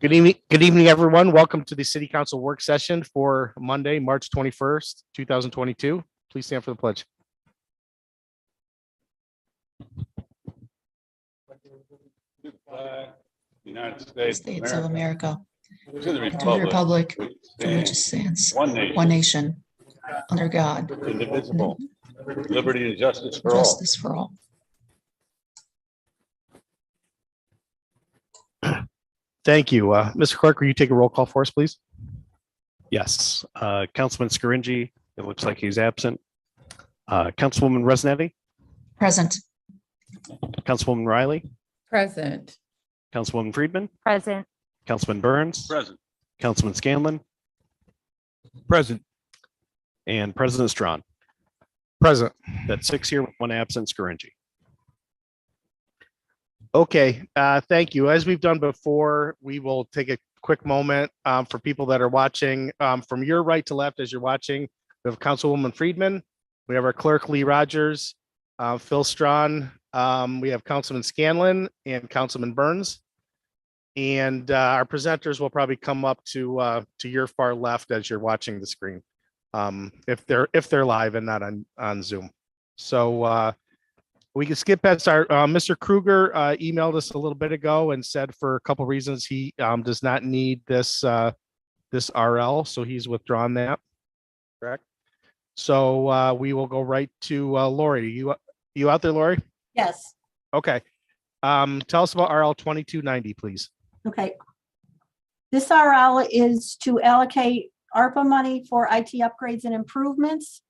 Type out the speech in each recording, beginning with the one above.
Good evening, everyone. Welcome to the City Council work session for Monday, March 21st, 2022. Please stand for the pledge. United States of America, to the to the republic which for which it stands stands, one nation, under God, indivisible, liberty and justice for all. justice for all. Thank you. Mr. Clerk, will you take a roll call for us, please? Yes, Councilman Scaringi, it looks like he's absent. Councilwoman Resnetti, Present. Councilwoman Riley, Present. Councilwoman Friedman, Present. Councilman Burns, Present. Councilman Scanlon, Present. and President Strawn. Present. That's 6 here, with 1 absent, Scaringi. Okay, thank you. As we've done before, we will take a quick moment for people that are watching. From your right to left as you're watching, we have Councilwoman Friedman. We have our clerk, Lee Rogers, Phil Strawn. We have Councilman Scanlon and Councilman Burns. And our presenters will probably come up to your far left as you're watching the screen, if they're live and not on Zoom. So we can skip past our Mr. Kruger emailed us a little bit ago and said for a couple reasons he does not need this RL, so he's withdrawn that. Correct. So we will go right to Lori. You out there, Lori? Yes. Okay. Tell us about RL 2290, please. Okay. This RL is to allocate ARPA money for IT upgrades and improvements.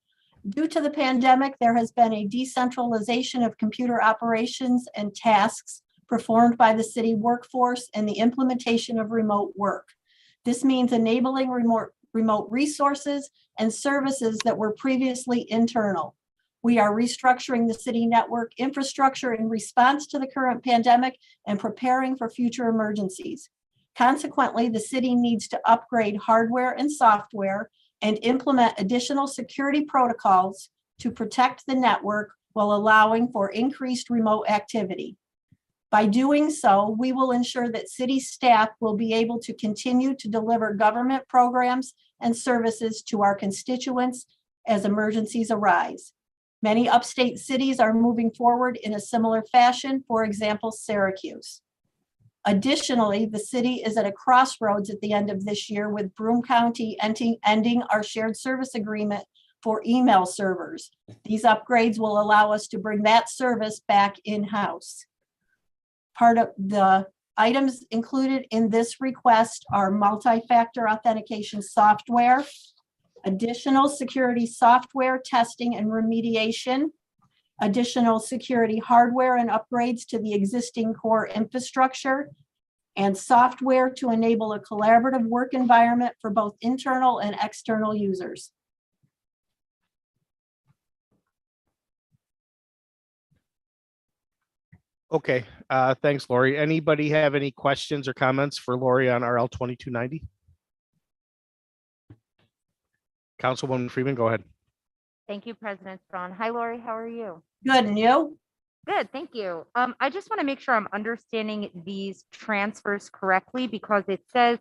Due to the pandemic, there has been a decentralization of computer operations and tasks performed by the city workforce and the implementation of remote work. This means enabling remote resources and services that were previously internal. We are restructuring the city network infrastructure in response to the current pandemic and preparing for future emergencies. Consequently, the city needs to upgrade hardware and software and implement additional security protocols to protect the network while allowing for increased remote activity. By doing so, we will ensure that city staff will be able to continue to deliver government programs and services to our constituents as emergencies arise. Many upstate cities are moving forward in a similar fashion, for example, Syracuse. Additionally, the city is at a crossroads at the end of this year with Broome County ending our shared service agreement for email servers. These upgrades will allow us to bring that service back in-house. Part of the items included in this request are multi-factor authentication software, additional security software testing and remediation, additional security hardware and upgrades to the existing core infrastructure, and software to enable a collaborative work environment for both internal and external users. Okay, thanks, Lori. Anybody have any questions or comments for Lori on RL 2290? Councilwoman Freeman, go ahead. Thank you, President Strawn. Hi, Lori. How are you? Good, and you? Good, thank you. I just want to make sure I'm understanding these transfers correctly because it says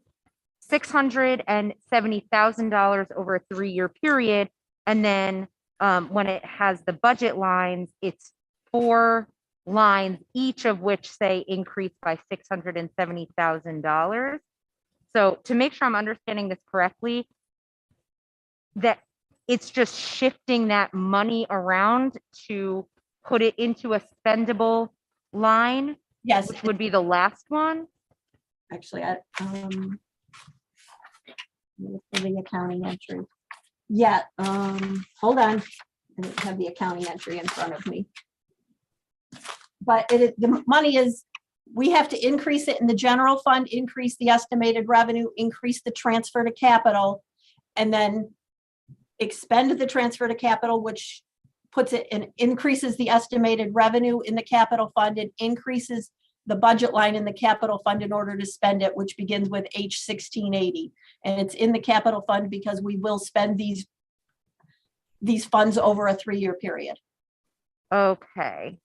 $670,000 over a 3-year period. And then when it has the budget lines, it's 4 lines, each of which say increased by $670,000. So to make sure I'm understanding this correctly, that it's just shifting that money around to put it into a spendable line, Yes. which would be the last one. Actually, for the accounting entry. Yeah, hold on. I don't have the accounting entry in front of me. But the money is, we have to increase it in the general fund, increase the estimated revenue, increase the transfer to capital, and then expend the transfer to capital, which puts it and increases the estimated revenue in the capital fund and increases the budget line in the capital fund in order to spend it, which begins with H 1680. And it's in the capital fund because we will spend these funds over a 3-year period. Okay.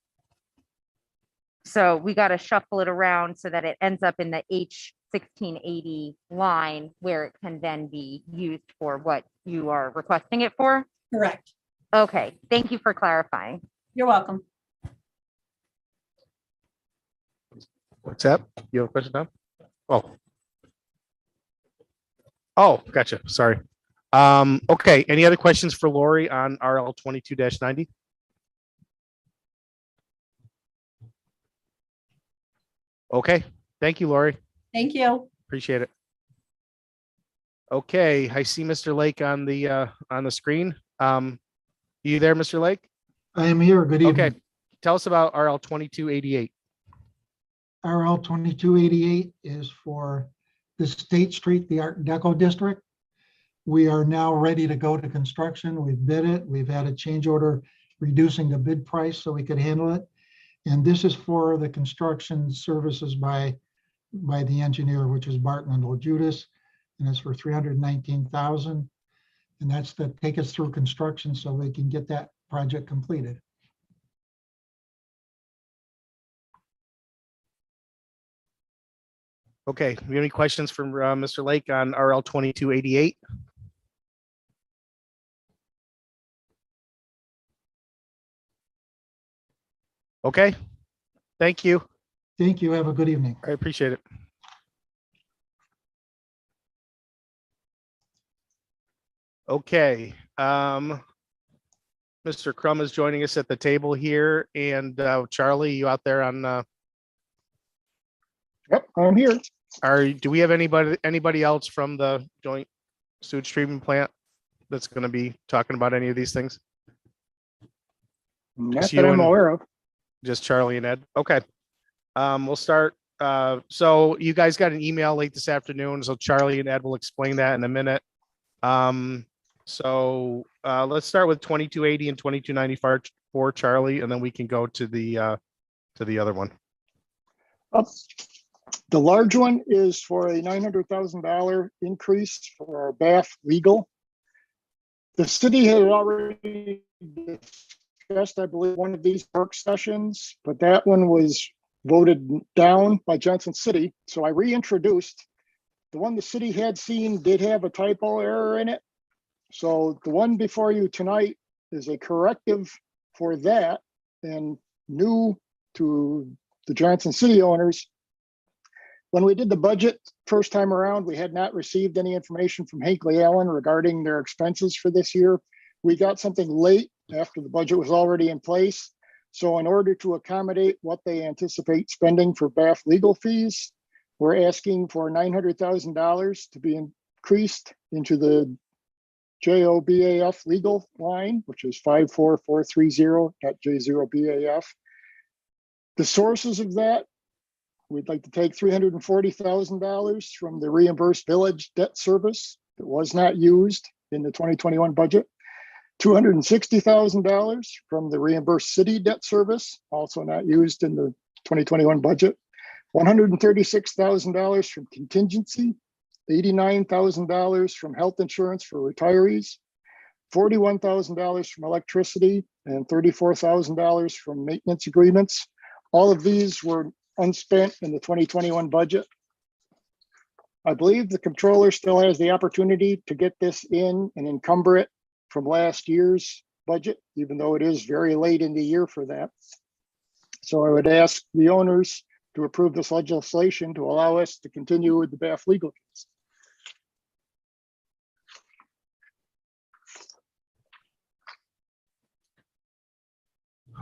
So we got to shuffle it around so that it ends up in the H 1680 line where it can then be used for what you are requesting it for. Correct. Okay, thank you for clarifying. You're welcome. What's that? You have a question, Tom? Oh. Oh, gotcha. Sorry. Okay. Any other questions for Lori on RL 22-90? Okay. Thank you, Lori. Thank you. Appreciate it. Okay, I see Mr. Lake on the screen. You there, Mr. Lake? I am here. Good Okay. evening. Tell us about RL 2288. RL 2288 is for the State Street, the Art Deco District. We are now ready to go to construction. We've bid it. We've had a change order reducing the bid price so we could handle it. And this is for the construction services by the engineer, which is Barton and Judas, and it's for $319,000. And that's to take us through construction so we can get that project completed. Okay, we have any questions from Mr. Lake on RL 2288? Okay, thank you. Thank you. Have a good evening. I appreciate it. Okay, Mr. Crum is joining us at the table here, and Charlie, you out there on? Yep, I'm here. Do we have anybody else from the joint sewage treatment plant that's going to be talking about any of these things? Not Just that you I'm and- aware of. Just Charlie and Ed. Okay. We'll start. So you guys got an email late this afternoon, so Charlie and Ed will explain that in a minute. So let's start with 2280 and 2295 for Charlie, and then we can go to the other one. The large one is for a $900,000 increase for our Bath legal. The city had already discussed, I believe, one of these work sessions, but that one was voted down by Johnson City. So I reintroduced the one the city had seen did have a typo error in it. So the one before you tonight is a corrective for that and new to the Johnson City owners. When we did the budget first time around, we had not received any information from Hinckley Allen regarding their expenses for this year. We got something late after the budget was already in place. So in order to accommodate what they anticipate spending for Bath legal fees, we're asking for $900,000 to be increased into the JOBAF legal line, which is 54430.J0BAF. The sources of that, we'd like to take $340,000 from the reimbursed village debt service that was not used in the 2021 budget, $260,000 from the reimbursed city debt service, also not used in the 2021 budget, $136,000 from contingency, $89,000 from health insurance for retirees, $41,000 from electricity, and $34,000 from maintenance agreements. All of these were unspent in the 2021 budget. I believe the controller still has the opportunity to get this in and encumber it from last year's budget, even though it is very late in the year for that. So I would ask the owners to approve this legislation to allow us to continue with the Bath legal case.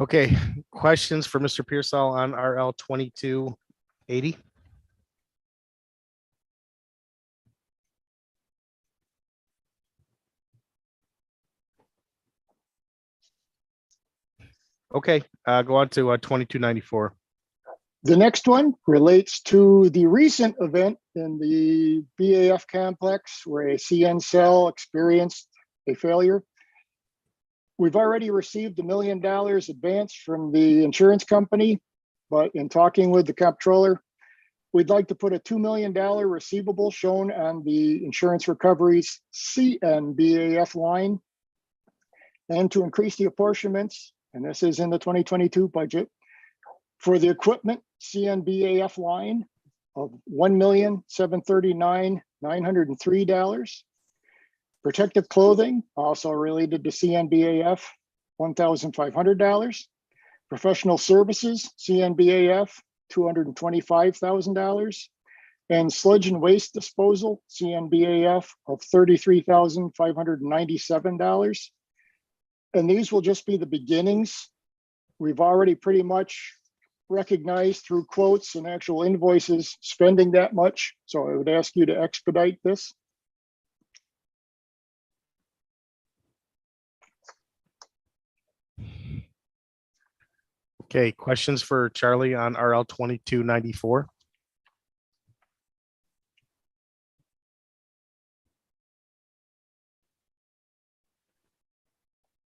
Okay, questions for Mr. Pearsall on RL 2280? Okay, go on to 2294. The next one relates to the recent event in the BAF complex where a CN cell experienced a failure. We've already received $1 million advance from the insurance company, but in talking with the comptroller, we'd like to put a $2 million receivable shown on the insurance recoveries CNBAF line, and to increase the apportionments, and this is in the 2022 budget, For the equipment, CNBAF line of $1,739,903. Protective clothing, also related to CNBAF, $1,500. Professional services, CNBAF, $225,000. And sludge and waste disposal, CNBAF, of $33,597. And these will just be the beginnings. We've already pretty much recognized through quotes and actual invoices spending that much. So I would ask you to expedite this. Okay, questions for Charlie on RL 2294?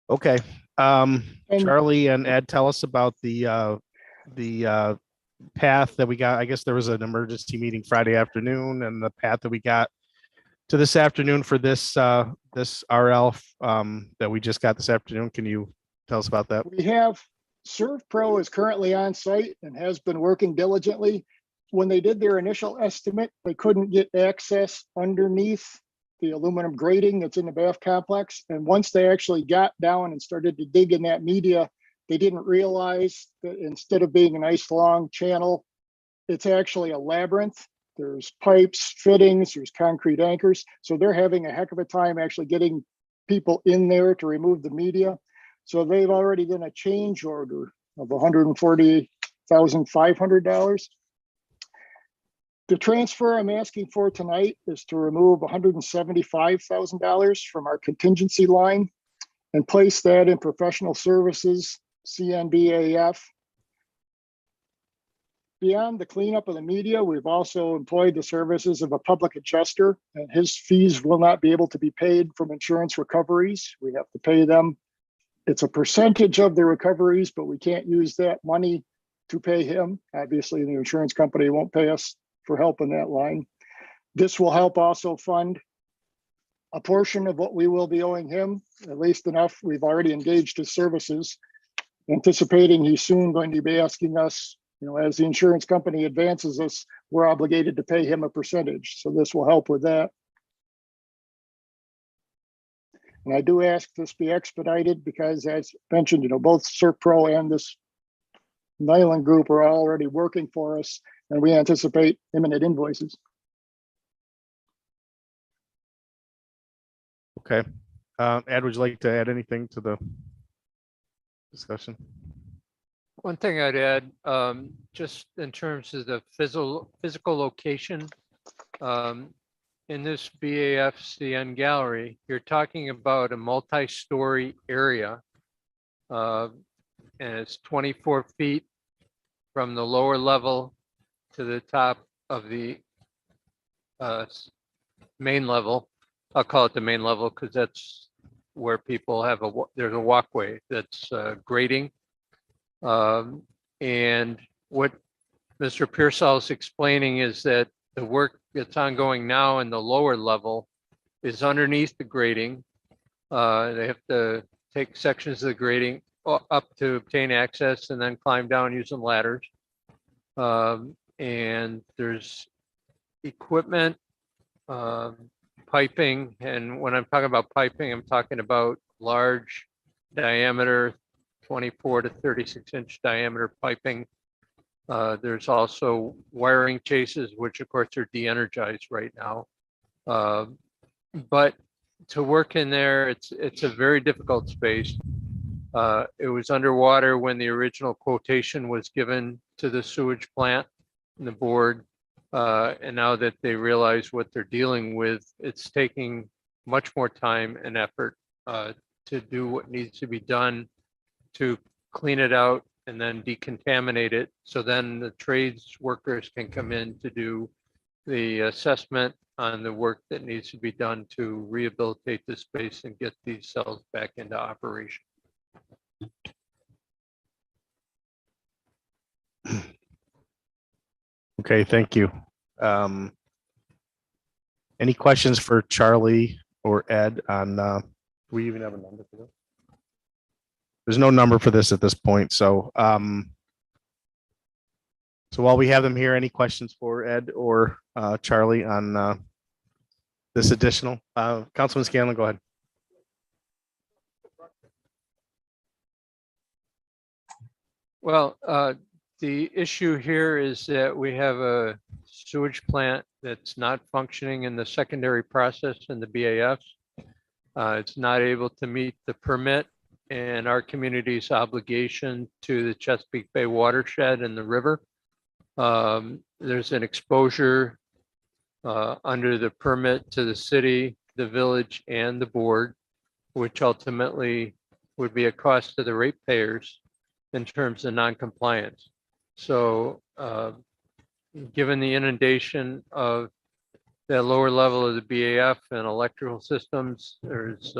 Okay, And- Charlie and Ed, tell us about the path that we got. I guess there was an emergency meeting Friday afternoon, and the path that we got to this afternoon for this this RL that we just got this afternoon. Can you tell us about that? We have ServPro is currently on site and has been working diligently. When they did their initial estimate, they couldn't get access underneath the aluminum grating that's in the bath complex. And once they actually got down and started to dig in that media, they didn't realize that instead of being a nice long channel, it's actually a labyrinth. There's pipes, fittings, there's concrete anchors. So they're having a heck of a time actually getting people in there to remove the media. So they've already done a change order of $140,500. The transfer I'm asking for tonight is to remove $175,000 from our contingency line and place that in professional services, CNBAF. Beyond the cleanup of the media, we've also employed the services of a public adjuster, and his fees will not be able to be paid from insurance recoveries. We have to pay them. It's a percentage of the recoveries, but we can't use that money to pay him. Obviously, the insurance company won't pay us for help in that line. This will help also fund a portion of what we will be owing him, at least enough. We've already engaged his services, anticipating he's soon going to be asking us, as the insurance company advances us, we're obligated to pay him a percentage. So this will help with that. And I do ask this be expedited because, as mentioned, both ServPro and this Nyland Group are already working for us, and we anticipate imminent invoices. Okay. Ed, would you like to add anything to the discussion? One thing I'd add, just in terms of the physical location, in this BAFCN gallery, you're talking about a multi-story area. And it's 24 feet from the lower level to the top of the main level. I'll call it the main level because that's where people have there's a walkway that's grading. And what Mr. Pearsall is explaining is that the work that's ongoing now in the lower level is underneath the grading. They have to take sections of the grading up to obtain access and then climb down using ladders. And there's equipment, piping. And when I'm talking about piping, I'm talking about large diameter, 24 to 36 inch diameter piping. There's also wiring chases, which of course are de-energized right now. But to work in there, it's a very difficult space. It was underwater when the original quotation was given to the sewage plant and the board. And now that they realize what they're dealing with, it's taking much more time and effort to do what needs to be done to clean it out and then decontaminate it. So then the trades workers can come in to do the assessment on the work that needs to be done to rehabilitate the space and get these cells back into operation. Okay, thank you. Any questions for Charlie or Ed on, do we even have a number for this? There's no number for this at this point, so So while we have them here, any questions for Ed or Charlie on this additional? Councilman Scanlon, go ahead. Well, the issue here is that we have a sewage plant that's not functioning in the secondary process in the BAFs. It's not able to meet the permit and our community's obligation to the Chesapeake Bay watershed and the river. There's an exposure under the permit to the city, the village, and the board, which ultimately would be a cost to the ratepayers in terms of noncompliance. So given the inundation of the lower level of the BAF and electrical systems, there's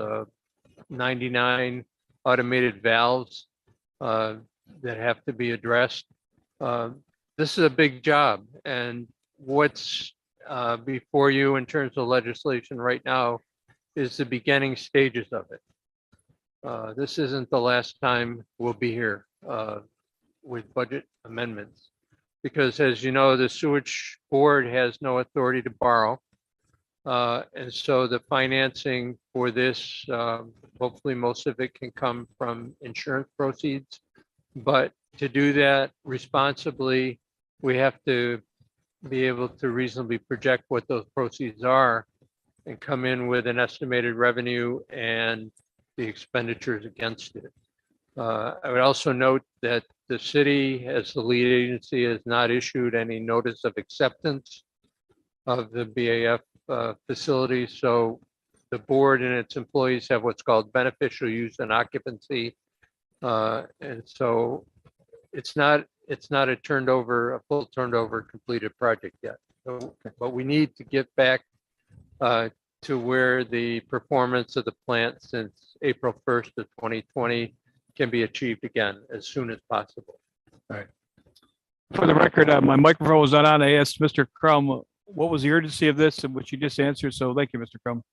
99 automated valves that have to be addressed. This is a big job, and what's before you in terms of legislation right now is the beginning stages of it. This isn't the last time we'll be here with budget amendments, because as you know, the sewage board has no authority to borrow. And so the financing for this, hopefully most of it can come from insurance proceeds. But to do that responsibly, we have to be able to reasonably project what those proceeds are and come in with an estimated revenue and the expenditures against it. I would also note that the city, as the lead agency, has not issued any notice of acceptance of the BAF facility. So the board and its employees have what's called beneficial use and occupancy. And so it's not a full turned over completed project yet. So, but we need to get back to where the performance of the plant since April 1st of 2020 can be achieved again as soon as possible. For the record, my microphone was not on. I asked Mr. Crum, what was the urgency of this, and which you just answered. So thank you, Mr. Crum.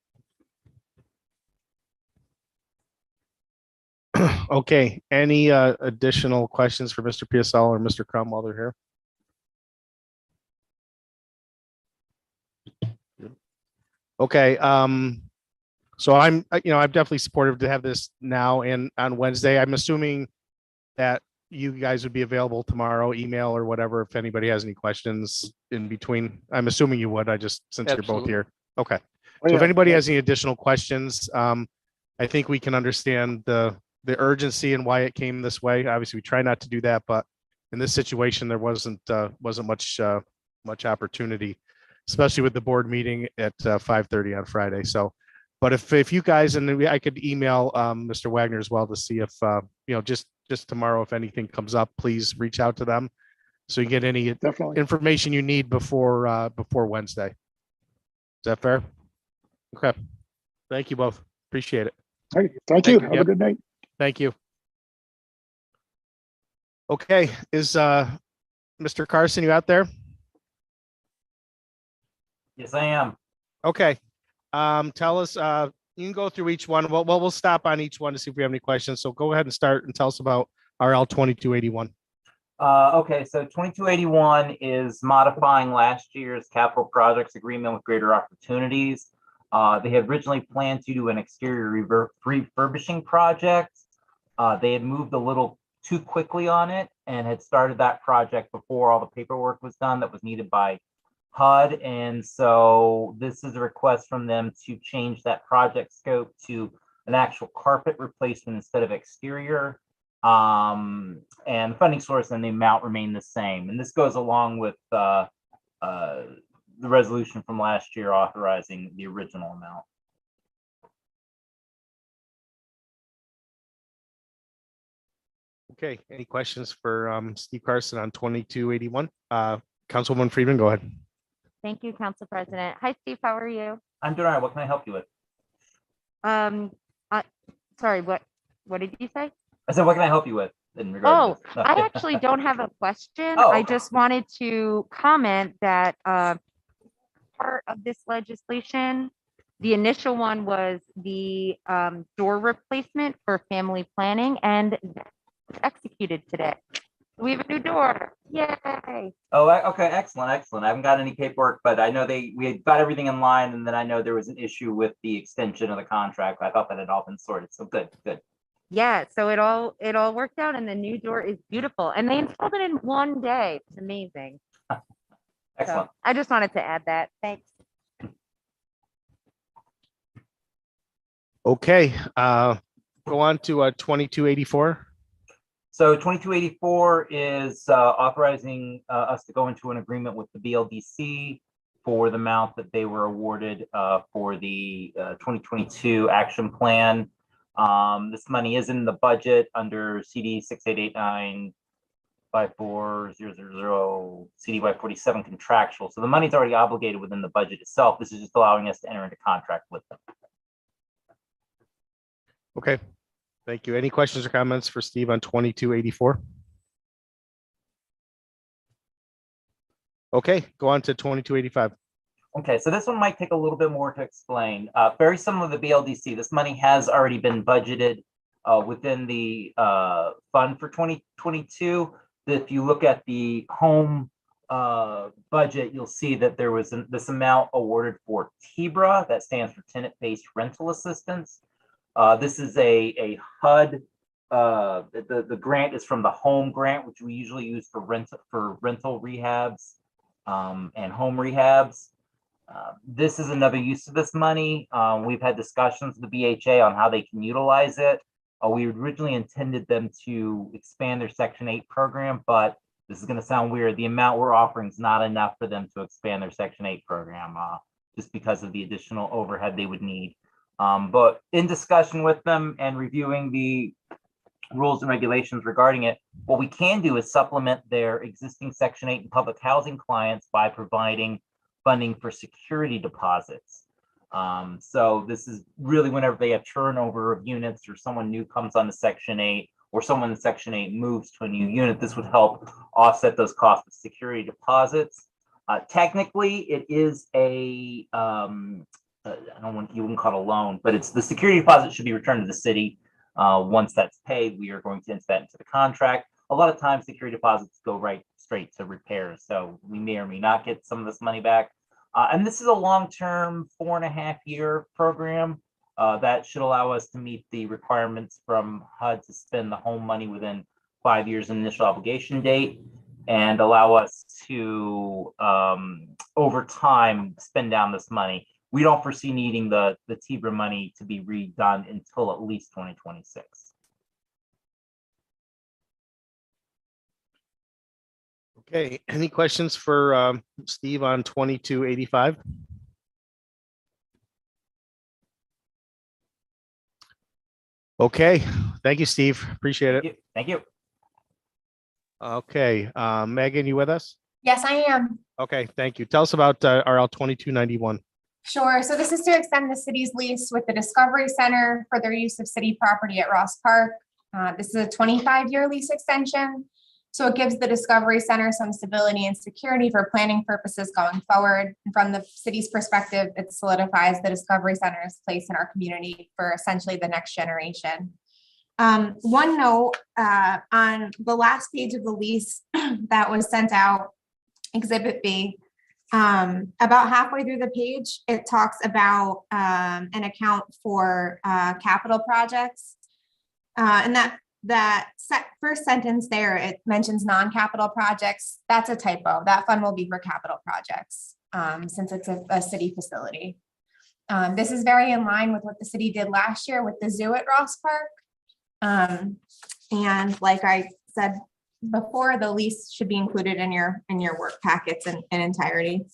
Okay, any additional questions for Mr. PSL or Mr. Crum while they're here? Okay, so I'm definitely supportive to have this now and on Wednesday. I'm assuming that you guys would be available tomorrow, email or whatever, if anybody has any questions in between. I'm assuming you would, since you're both Absolutely. here. Okay, Oh, so if yeah. anybody has any additional questions, I think we can understand the urgency and why it came this way. Obviously, we try not to do that, but in this situation, there wasn't much opportunity, especially with the board meeting at 5:30 on Friday. So, but if you guys, and I could email Mr. Wagner as well to see if just tomorrow, if anything comes up, please reach out to them so you get any Definitely. information you need before Wednesday. Is that fair? Okay. Thank you both. Appreciate it. All right, thank Thank you. you. Have a Yep. good night. Thank you. Okay, is Mr. Carson, you out there? Yes, I am. Okay. Tell us, you can go through each one. We'll stop on each one to see if we have any questions. So go ahead and start and tell us about RL 2281. Okay, so 2281 is modifying last year's capital projects agreement with Greater Opportunities. They had originally planned to do an exterior refurbishing project. They had moved a little too quickly on it and had started that project before all the paperwork was done that was needed by HUD. And so this is a request from them to change that project scope to an actual carpet replacement instead of exterior. And the funding source and the amount remain the same. And this goes along with the resolution from last year authorizing the original amount. Okay, any questions for Steve Carson on 2281? Councilwoman Friedman, go ahead. Thank you, Council President. Hi, Steve, how are you? I'm doing all right. What can I help you with? Sorry, what did you say? I said, what can I help you with in regard to this? I actually don't have a question. Oh, I okay. just wanted to comment that part of this legislation, the initial one was the door replacement for family planning, and that's executed today. We have a new door. Yay. Oh, okay, excellent, excellent. I haven't got any paperwork, but I know we had got everything in line, and then I know there was an issue with the extension of the contract. I thought that had all been sorted, so good, good. Yeah, so it all worked out and the new door is beautiful and they installed it in one day. It's amazing. Excellent. So I just wanted to add that. Thanks. Okay, go on to 2284. So 2284 is authorizing us to go into an agreement with the BLDC for the amount that they were awarded for the 2022 action plan. This money is in the budget under CD 6889-54000 CDY 47 contractual. So the money's already obligated within the budget itself. This is just allowing us to enter into contract with them. Okay, thank you. Any questions or comments for Steve on 2284? Okay, go on to 2285. Okay, so this one might take a little bit more to explain. Very similar to the BLDC, this money has already been budgeted within the fund for 2022. If you look at the home budget, you'll see that there was this amount awarded for TBRA, that stands for Tenant-Based Rental Assistance. This is a HUD. The grant is from the home grant, which we usually use for rental rehabs and home rehabs. This is another use of this money. We've had discussions with the BHA on how they can utilize it. We originally intended them to expand their Section 8 program, but this is going to sound weird. The amount we're offering is not enough for them to expand their Section 8 program, just because of the additional overhead they would need. But in discussion with them and reviewing the rules and regulations regarding it, what we can do is supplement their existing Section 8 and public housing clients by providing funding for security deposits. So this is really whenever they have turnover of units or someone new comes on to Section 8 or someone in Section 8 moves to a new unit, this would help offset those costs of security deposits. Technically, it is a, you wouldn't call it a loan, but it's the security deposit should be returned to the city. Once that's paid, we are going to enter that into the contract. A lot of times security deposits go straight to repairs. So we may or may not get some of this money back. And this is a long-term 4.5-year program that should allow us to meet the requirements from HUD to spend the home money within 5 years initial obligation date and allow us to, over time, spend down this money. We don't foresee needing the TBRA money to be redone until at least 2026. Okay, any questions for Steve on 2285? Okay, thank you, Steve. Appreciate it. Thank you. Okay, Megan, you with us? Yes, I am. Okay, thank you. Tell us about RL 2291. Sure. So this is to extend the city's lease with the Discovery Center for their use of city property at Ross Park. This is a 25-year lease extension. So it gives the Discovery Center some stability and security for planning purposes going forward. And from the city's perspective, it solidifies the Discovery Center's place in our community for essentially the next generation. One note on the last page of the lease that was sent out, Exhibit B, about halfway through the page, it talks about an account for capital projects. And that first sentence there, it mentions non-capital projects. That's a typo. That fund will be for capital projects since it's a city facility. This is very in line with what the city did last year with the zoo at Ross Park. And like I said before, the lease should be included in your work packets in entirety.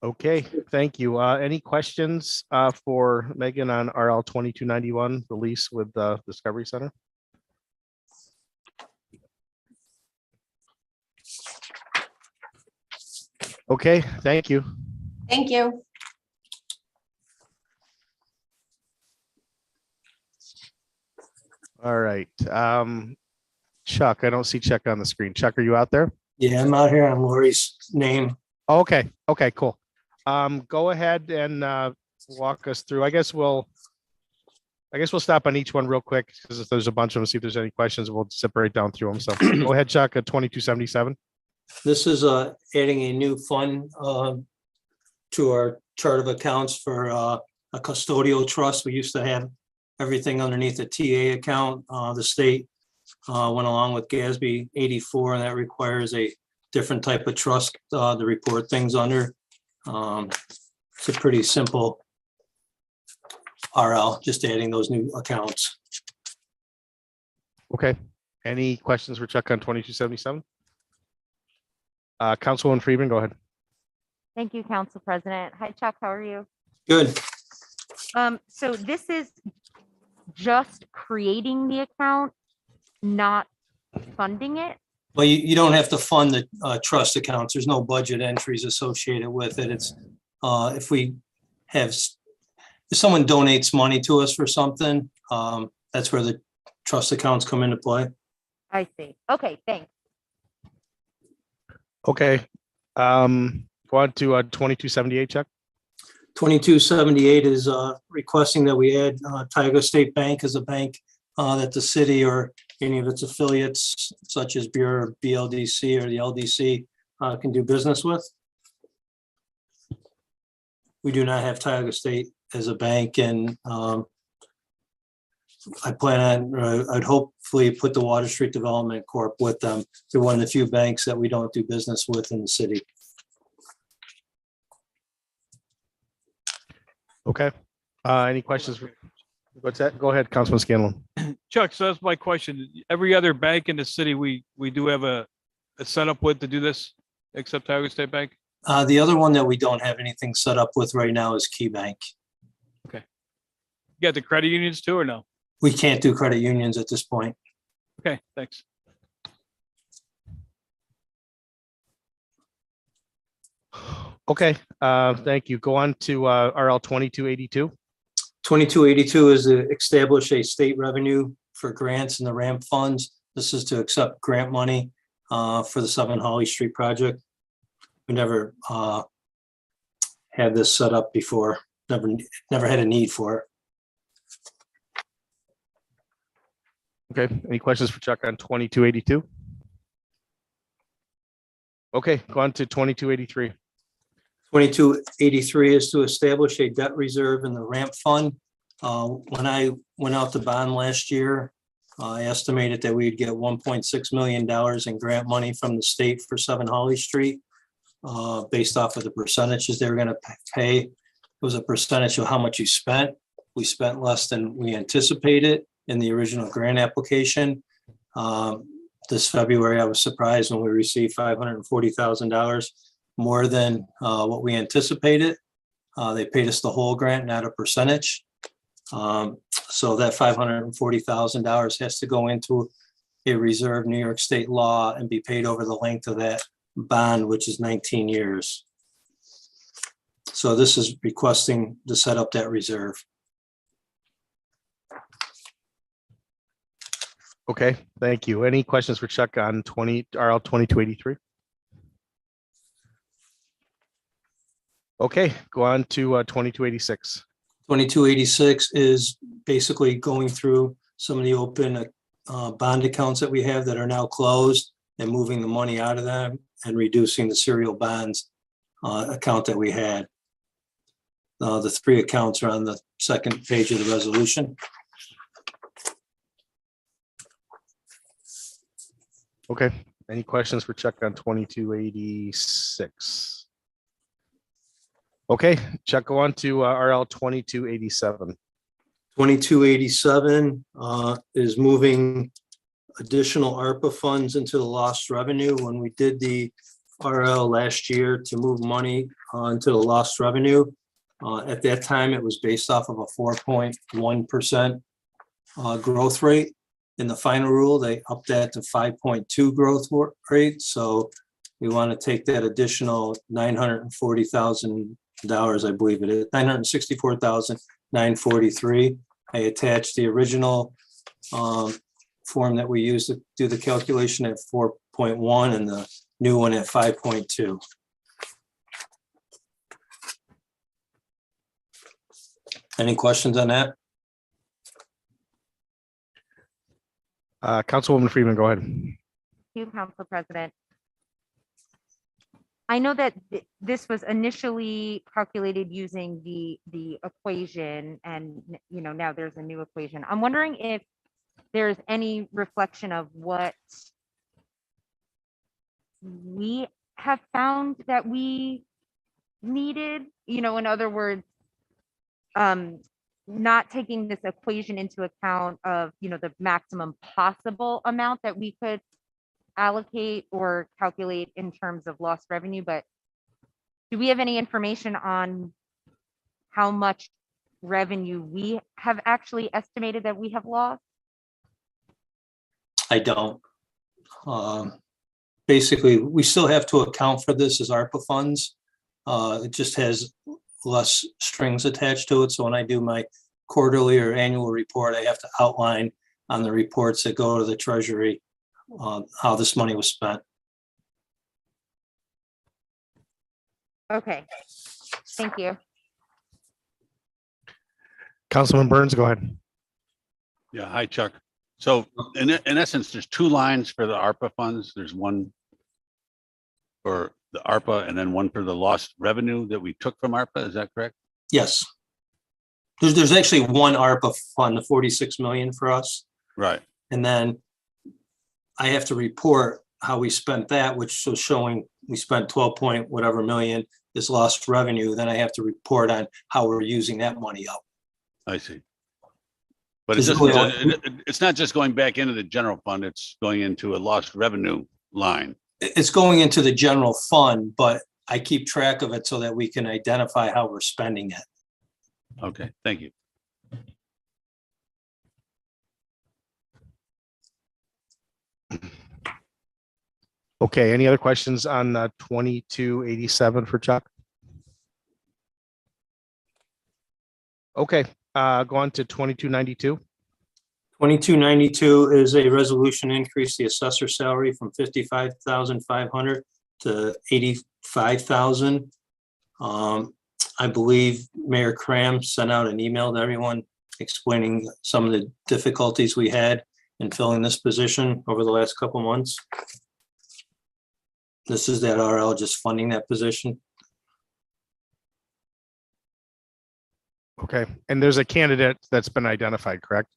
Okay, thank you. Any questions for Megan on RL 2291, the lease with the Discovery Center? Okay, thank you. Thank you. All right. Chuck, I don't see Chuck on the screen. Chuck, are you out there? Yeah, I'm out here on Lori's name. Okay. Okay, cool. Go ahead and walk us through. I guess we'll I guess we'll stop on each one real quick because there's a bunch of them. See if there's any questions. We'll separate down through them. So go ahead, Chuck, at 2277. This is adding a new fund to our chart of accounts for a custodial trust. We used to have everything underneath a TA account. The state went along with GASB 84, and that requires a different type of trust to report things under. It's a pretty simple RL, just adding those new accounts. Okay. Any questions for Chuck on 2277? Councilwoman Friedman, go ahead. Thank you, Council President. Hi, Chuck, how are you? Good. So this is just creating the account, not funding it? Well, you don't have to fund the trust accounts. There's no budget entries associated with it. It's if someone donates money to us for something, that's where the trust accounts come into play. I see. Okay, thanks. Okay. Go on to 2278, Chuck. 2278 is requesting that we add Tioga State Bank as a bank that the city or any of its affiliates, such as Bureau, BLDC, or the LDC, can do business with. We do not have Tioga State as a bank, and I plan on, I'd hopefully put the Water Street Development Corp with them. They're one of the few banks that we don't do business with in the city. Okay. Any questions? What's that? Go ahead, Councilman Scanlon. Chuck, so that's my question. Every other bank in the city, we do have a setup with to do this, except Tioga State Bank? The other one that we don't have anything set up with right now is Key Bank. You got the credit unions too, or no? We can't do credit unions at this point. Okay, thanks. Okay. Thank you. Go on to RL 2282. 2282 is to establish a state revenue for grants in the ramp funds. This is to accept grant money for the 7 Holly Street project. We never had this set up before, never had a need for it. Okay. Any questions for Chuck on 2282? Okay. Go on to 2283. 2283 is to establish a debt reserve in the ramp fund. When I went out to bond last year, I estimated that we'd get $1.6 million in grant money from the state for 7 Holly Street, based off of the percentages they were going to pay. It was a percentage of how much you spent. We spent less than we anticipated in the original grant application. This February, I was surprised when we received $540,000 more than what we anticipated. They paid us the whole grant, not a percentage. So that $540,000 has to go into a reserve New York state law and be paid over the length of that bond, which is 19 years. So this is requesting to set up that reserve. Okay. Thank you. Any questions for Chuck on RL 2283? Okay. Go on to 2286. 2286 is basically going through some of the open bond accounts that we have that are now closed and moving the money out of them and reducing the serial bonds account that we had. The 3 accounts are on the second page of the resolution. Okay. Any questions for Chuck on 2286? Okay, Chuck, go on to RL 2287. 2287 is moving additional ARPA funds into the lost revenue. When we did the RL last year to move money into the lost revenue, at that time, it was based off of a 4.1% growth rate. In the final rule, they upped that to 5.2 growth rate. So we want to take that additional $940,000, I believe it is, $964,943. I attached the original form that we used to do the calculation at 4.1 and the new one at 5.2. Any questions on that? Councilwoman Freeman, go ahead. you, Council President. I know that this was initially calculated using the equation and, now there's a new equation. I'm wondering if there's any reflection of what we have found that we needed, in other words, not taking this equation into account of, the maximum possible amount that we could allocate or calculate in terms of lost revenue, but do we have any information on how much revenue we have actually estimated that we have lost? I don't. Basically, we still have to account for this as ARPA funds. It just has less strings attached to it. So when I do my quarterly or annual report, I have to outline on the reports that go to the Treasury how this money was spent. Okay, thank you. Councilman Burns, go ahead. Yeah, hi Chuck. So in essence, there's two lines for the ARPA funds. There's one for the ARPA and then one for the lost revenue that we took from ARPA. Is that correct? Yes. There's actually one ARPA fund, the 46 million for us. Right. And then I have to report how we spent that, which was showing we spent 12 point whatever million is lost revenue. Then I have to report on how we're using that money up. I see. But it's, just, it's not just going back into the general fund, it's going into a lost revenue line. It's going into the general fund, but I keep track of it so that we can identify how we're spending it. Okay, thank you. Okay, any other questions on 2287 for Chuck? Okay, go on to 2292. 2292 is a resolution to increase the assessor salary from 55,500 to 85,000. I believe Mayor Cram sent out an email to everyone explaining some of the difficulties we had in filling this position over the last couple months. This is that RL just funding that position. Okay, and there's a candidate that's been identified, correct?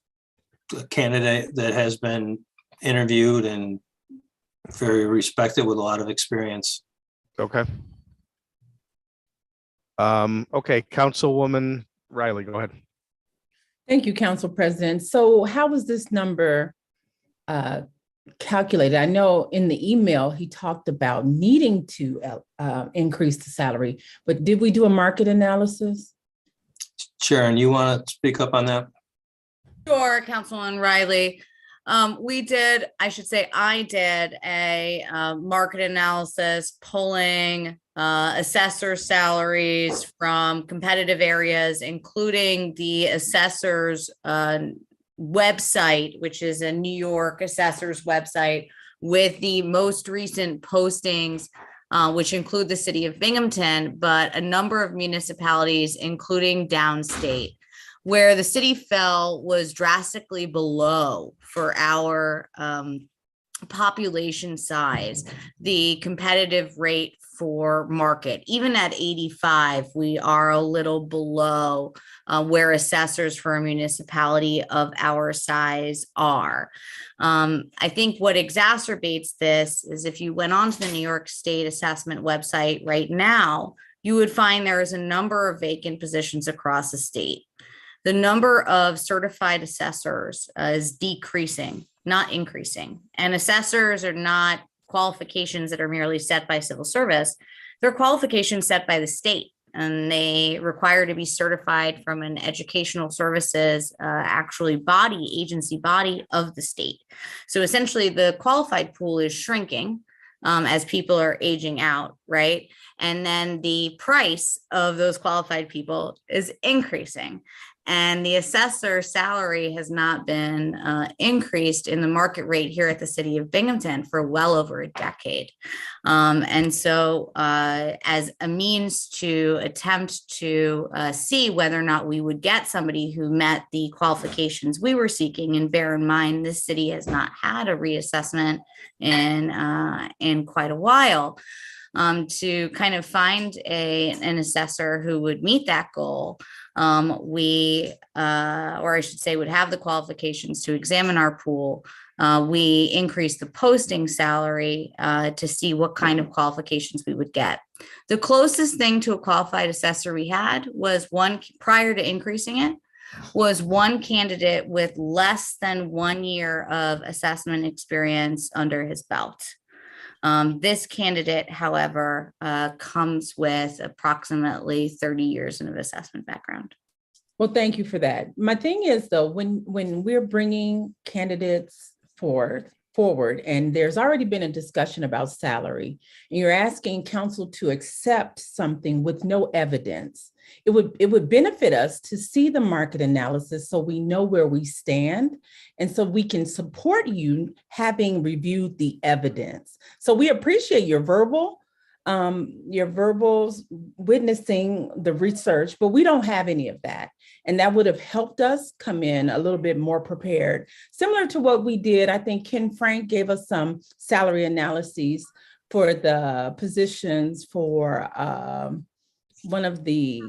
A candidate that has been interviewed and very respected with a lot of experience. Okay. Okay, Councilwoman Riley, go ahead. Thank you, Council President. So how was this number calculated? I know in the email, he talked about needing to increase the salary, but did we do a market analysis? Sharon, you want to speak up on that? Sure, Councilwoman Riley. I did a market analysis pulling assessor salaries from competitive areas, including the assessor's website, which is a New York assessor's website, with the most recent postings, which include the city of Binghamton, but a number of municipalities, including downstate. Where the city fell was drastically below for our population size, the competitive rate for market. Even at 85, we are a little below where assessors for a municipality of our size are. I think what exacerbates this is if you went onto the New York State assessment website right now, you would find there is a number of vacant positions across the state. The number of certified assessors is decreasing, not increasing. And assessors are not qualifications that are merely set by civil service. They're qualifications set by the state, and they require to be certified from an educational services agency body of the state. So essentially the qualified pool is shrinking as people are aging out, right? And then the price of those qualified people is increasing. And the assessor salary has not been increased in the market rate here at the city of Binghamton for well over a decade. And so as a means to attempt to see whether or not we would get somebody who met the qualifications we were seeking, and bear in mind, this city has not had a reassessment in quite a while, to kind of find an assessor who would meet that goal. We, or I should say, would have the qualifications to examine our pool. We increased the posting salary to see what kind of qualifications we would get. The closest thing to a qualified assessor we had was one, prior to increasing it, was one candidate with less than 1 year of assessment experience under his belt. This candidate, however, comes with approximately 30 years of assessment background. Well, thank you for that. My thing is, though, when we're bringing candidates forward, and there's already been a discussion about salary, and you're asking council to accept something with no evidence, it would benefit us to see the market analysis so we know where we stand, and so we can support you having reviewed the evidence. So we appreciate your verbals witnessing the research, but we don't have any of that. And that would have helped us come in a little bit more prepared, similar to what we did. I think Ken Frank gave us some salary analyses for the positions for one of the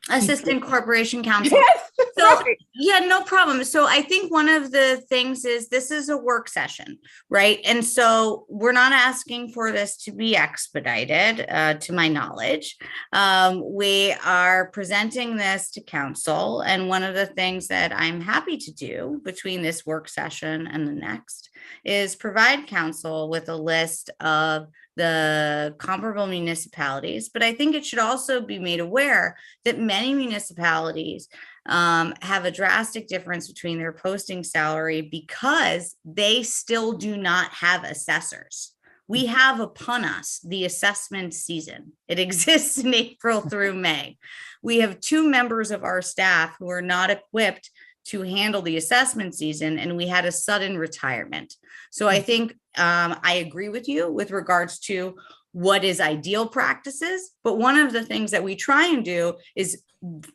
Assistant Corporation Counsel. Yes, So, yeah, no problem. So I think one of the things is this is a work session, right? And so we're not asking for this to be expedited, to my knowledge. We are presenting this to council. And one of the things that I'm happy to do between this work session and the next is provide council with a list of the comparable municipalities. But I think it should also be made aware that many municipalities have a drastic difference between their posting salary because they still do not have assessors. We have upon us the assessment season. It exists in April through May. We have 2 members of our staff who are not equipped to handle the assessment season, and we had a sudden retirement. So I think I agree with you with regards to what is ideal practices, but one of the things that we try and do is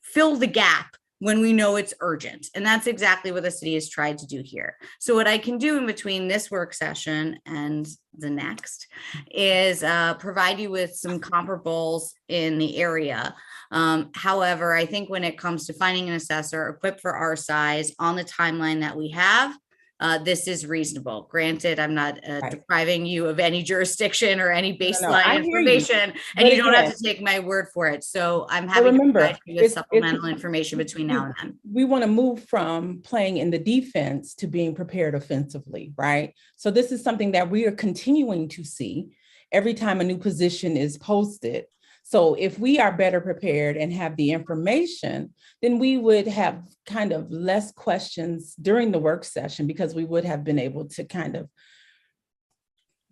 fill the gap when we know it's urgent. And that's exactly what the city has tried to do here. So what I can do in between this work session and the next is provide you with some comparables in the area. However, I think when it comes to finding an assessor equipped for our size on the timeline that we have, this is reasonable. Granted, I'm not depriving you of any jurisdiction or any baseline information, and you don't have to take my word for it. So I'm happy to provide you with supplemental information between now and then. We want to move from playing in the defense to being prepared offensively, right? So this is something that we are continuing to see every time a new position is posted. So if we are better prepared and have the information, then we would have kind of less questions during the work session because we would have been able to kind of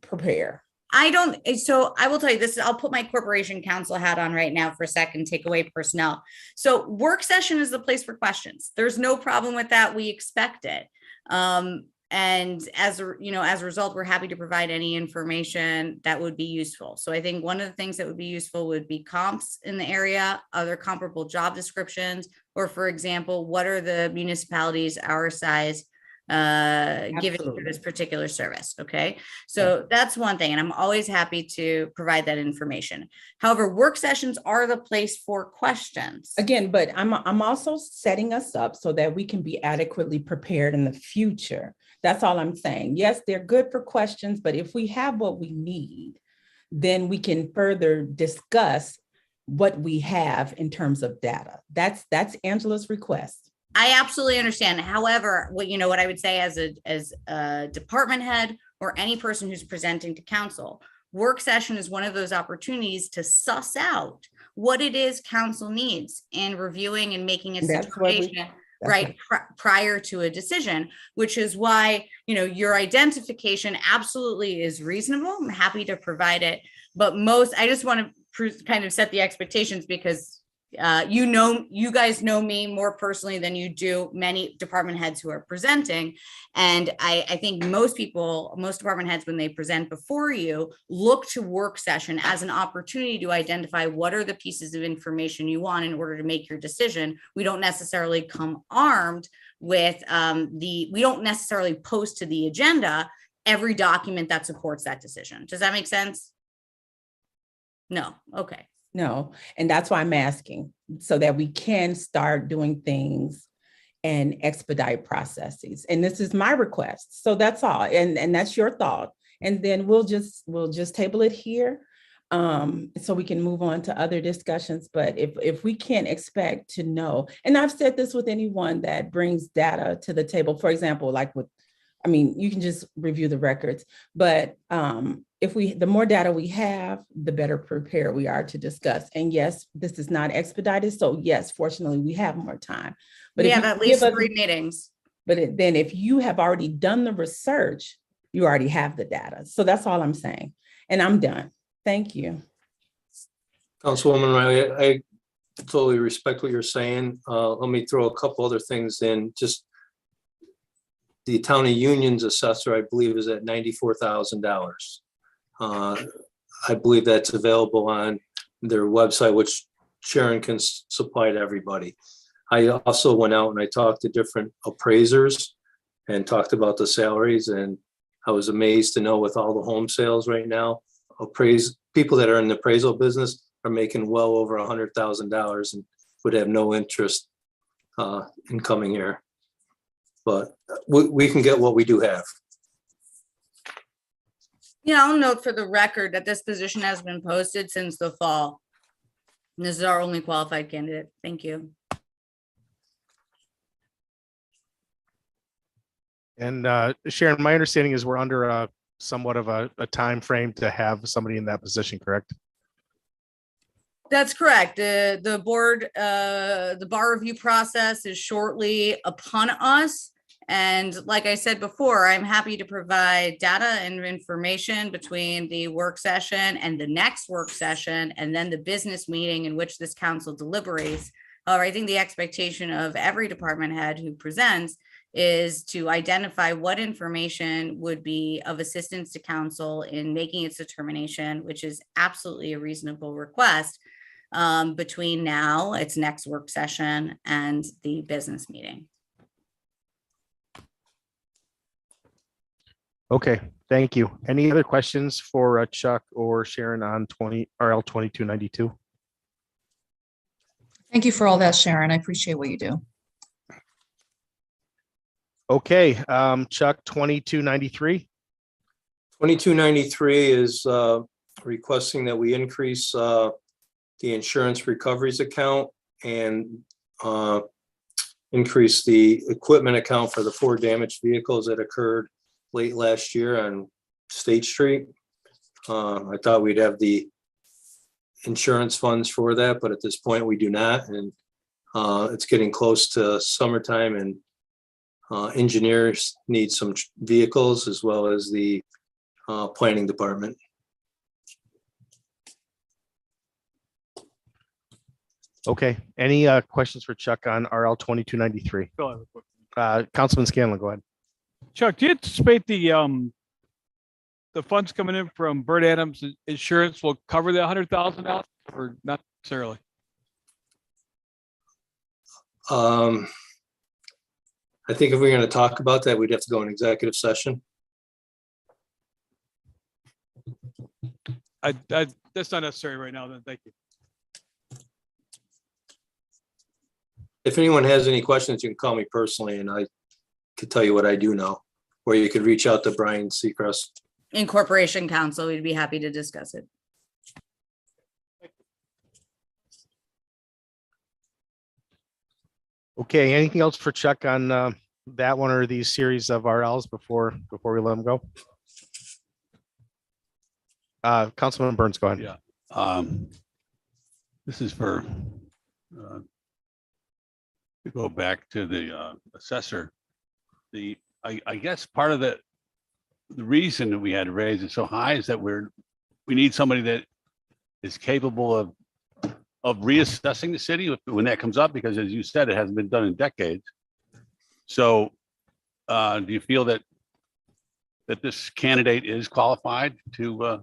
prepare. So I will tell you this, I'll put my corporation counsel hat on right now for a second, take away personnel. So work session is the place for questions. There's no problem with that. We expect it. And as a result, we're happy to provide any information that would be useful. So I think one of the things that would be useful would be comps in the area, other comparable job descriptions, or for example, what are the municipalities our size given for this particular service? Okay, so that's one thing, and I'm always happy to provide that information. However, work sessions are the place for questions. Again, but I'm also setting us up so that we can be adequately prepared in the future. That's all I'm saying. Yes, they're good for questions, but if we have what we need, then we can further discuss what we have in terms of data. That's Angela's request. I absolutely understand. However, what I would say as a department head or any person who's presenting to council, work session is one of those opportunities to suss out what it is council needs in reviewing and making a determination prior to a decision, which is why, your identification absolutely is reasonable. I'm happy to provide it, but I just want to kind of set the expectations because You guys know me more personally than you do many department heads who are presenting. And I think most department heads, when they present before you, look to work session as an opportunity to identify what are the pieces of information you want in order to make your decision. We don't necessarily come armed with we don't necessarily post to the agenda every document that supports that decision. Does that make sense? No. Okay. No, and that's why I'm asking, so that we can start doing things and expedite processes. And this is my request. So that's all. And that's your thought. And then we'll just table it here. So we can move on to other discussions. But if we can't expect to know, and I've said this with anyone that brings data to the table, for example, like you can just review the records, but the more data we have, the better prepared we are to discuss. And yes, this is not expedited. So yes, fortunately, we have more time. But We if have you at least give us- 3 meetings. But then if you have already done the research, you already have the data. So that's all I'm saying. And I'm done. Thank you. Councilwoman Riley, I totally respect what you're saying. Let me throw a couple other things in. Just the Town of Union's assessor, I believe, is at $94,000. I believe that's available on their website, which Sharon can supply to everybody. I also went out and I talked to different appraisers and talked about the salaries, and I was amazed to know with all the home sales right now, people that are in the appraisal business are making well over $100,000 and would have no interest in coming here. But we can get what we do have. Yeah, I'll note for the record that this position has been posted since the fall. And this is our only qualified candidate. Thank you. And Sharon, my understanding is we're under somewhat of a time frame to have somebody in that position, correct? That's correct. The board, the bar review process is shortly upon us. And like I said before, I'm happy to provide data and information between the work session and the next work session, and then the business meeting in which this council deliberates. However, I think the expectation of every department head who presents is to identify what information would be of assistance to council in making its determination, which is absolutely a reasonable request, between now, its next work session, and the business meeting. Okay, thank you. Any other questions for Chuck or Sharon on RL 2292? Thank you for all that, Sharon. I appreciate what you do. Okay, Chuck, 2293. 2293 is requesting that we increase the insurance recoveries account and increase the equipment account for the 4 damaged vehicles that occurred late last year on State Street. I thought we'd have the insurance funds for that, but at this point we do not. And it's getting close to summertime, and engineers need some vehicles as well as the planning department. Okay, any questions for Chuck on RL 2293? Councilman Scanlon, go ahead. Chuck, do you anticipate the funds coming in from Burt Adams Insurance will cover the $100,000 or not necessarily? I think if we're going to talk about that, we'd have to go in executive session. That's not necessary right now, then. Thank you. If anyone has any questions, you can call me personally and I could tell you what I do know, or you could reach out to Brian Seacrest. In Corporation Council, we'd be happy to discuss it. Okay, anything else for Chuck on that one or these series of RLs before we let him go? Councilman Burns, go ahead. Yeah. This is for to go back to the assessor. I guess part of the reason that we had to raise it so high is that we need somebody that is capable of of reassessing the city when that comes up? Because as you said, it hasn't been done in decades. So do you feel that this candidate is qualified to